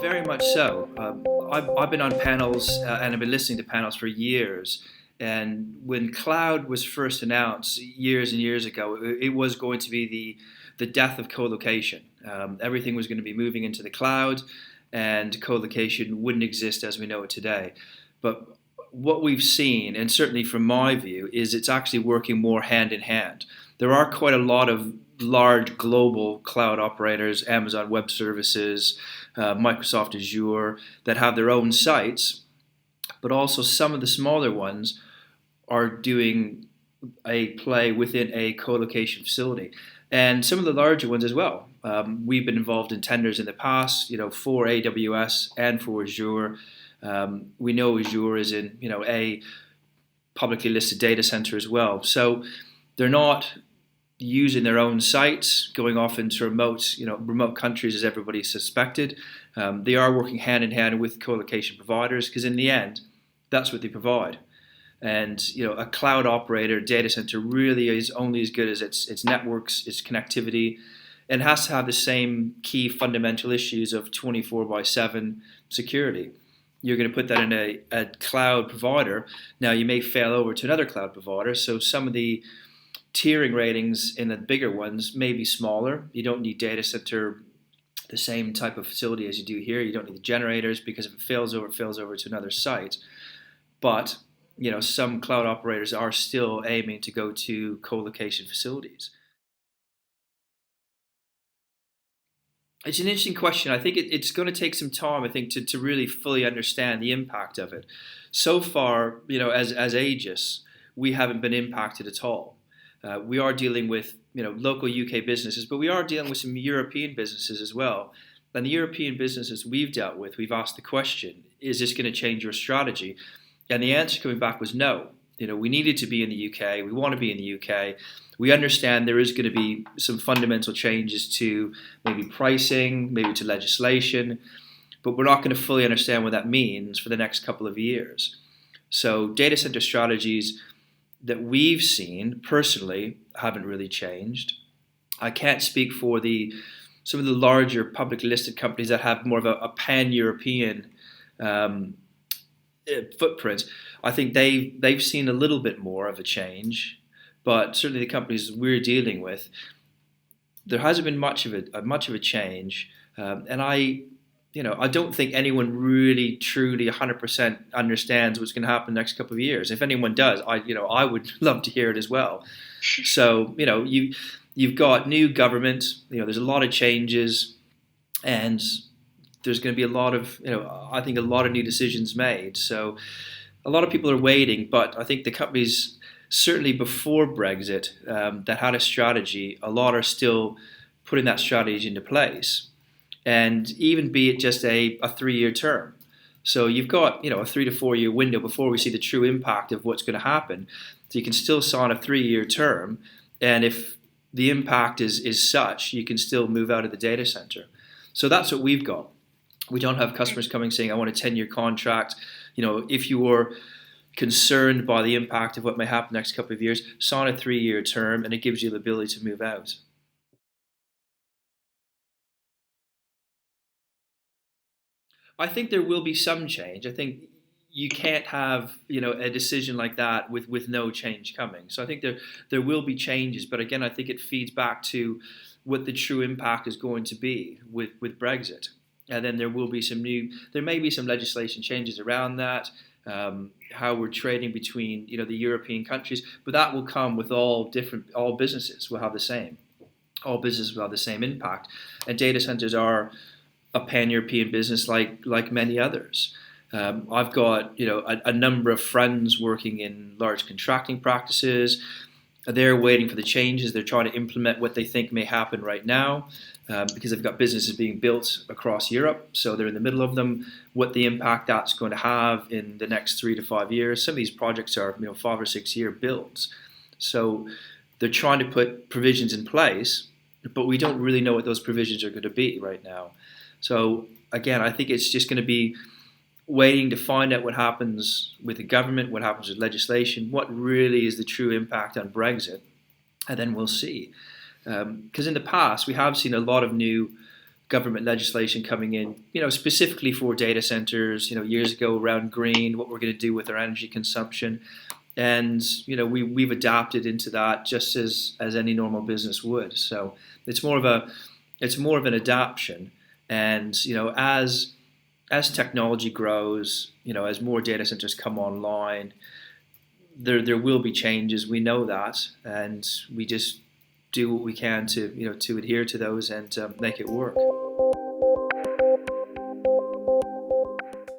Very much so. I've been on panels and I've been listening to panels for years. And when cloud was first announced years and years ago, it was going to be the death of colocation. Everything was going to be moving into the cloud, and colocation wouldn't exist as we know it today. But what we've seen, and certainly from my view, is it's actually working more hand in hand. There are quite a lot of large global cloud operators, Amazon Web Services, Microsoft Azure, that have their own sites, but also some of the smaller ones are doing a play within a co-location facility, and some of the larger ones as well. We've been involved in tenders in the past, for AWS and for Azure. We know Azure is in, a publicly listed data center as well. So they're not using their own sites, going off into remote countries as everybody suspected. They are working hand in hand with co-location providers because in the end, that's what they provide. And a cloud operator data center really is only as good as its networks, its connectivity, and has to have the same key fundamental issues of 24/7 security. You're going to put that in a cloud provider. Now you may fail over to another cloud provider, so some of the tiering ratings in the bigger ones may be smaller. You don't need data center, the same type of facility as you do here. You don't need the generators because if it fails over, it fails over to another site. But some cloud operators are still aiming to go to co-location facilities. It's an interesting question. I think it's going to take some time, I think, to really fully understand the impact of it. So far, as Aegis, we haven't been impacted at all. We are dealing with local UK businesses, but we are dealing with some European businesses as well. And the European businesses we've dealt with, we've asked the question, is this going to change your strategy? And the answer coming back was no. We needed to be in the UK. We want to be in the UK. We understand there is going to be some fundamental changes to maybe pricing, maybe to legislation, but we're not going to fully understand what that means for the next couple of years. So data center strategies that we've seen personally haven't really changed. I can't speak for some of the larger publicly listed companies that have more of a pan-European footprint. I think they've seen a little bit more of a change, but certainly the companies we're dealing with, there hasn't been much of a change, and I don't think anyone really truly 100% understands what's going to happen the next couple of years. If anyone does, I would love to hear it as well. So you've got new government. There's a lot of changes, and there's going to be a lot of I think a lot of new decisions made. So a lot of people are waiting, but I think the companies certainly before Brexit that had a strategy, a lot are still putting that strategy into place. And even be it just a 3-year term. So you've got a 3 to 4 year window before we see the true impact of what's going to happen. So you can still sign a 3-year term, and if the impact is such, you can still move out of the data center. So that's what we've got. We don't have customers coming saying, I want a 10-year contract. If you were concerned by the impact of what may happen next couple of years, sign a 3-year term, and it gives you the ability to move out. I think there will be some change. I think you can't have a decision like that with no change coming. So I think there will be changes, but again, I think it feeds back to what the true impact is going to be with Brexit, and then there may be some legislation changes around that, how we're trading between the European countries, but that will come with all businesses will have the same. All businesses will have the same impact, and data centers are a pan-European business like many others. I've got a number of friends working in large contracting practices. They're waiting for the changes. They're trying to implement what they think may happen right now because they've got businesses being built across Europe. So they're in the middle of them. What the impact that's going to have in the next 3 to 5 years. Some of these projects are 5 or 6 year builds. So they're trying to put provisions in place, but we don't really know what those provisions are going to be right now. So again, I think it's just going to be waiting to find out what happens with the government, what happens with legislation, what really is the true impact on Brexit, and then we'll see. Because in the past, we have seen a lot of new government legislation coming in, specifically for data centers, years ago around green, what we're going to do with our energy consumption. And, we've adapted into that just as any normal business would. So it's more of an adaptation. And, as technology grows, as more data centers come online, there will be changes. We know that, and we just do what we can to to adhere to those and make it work.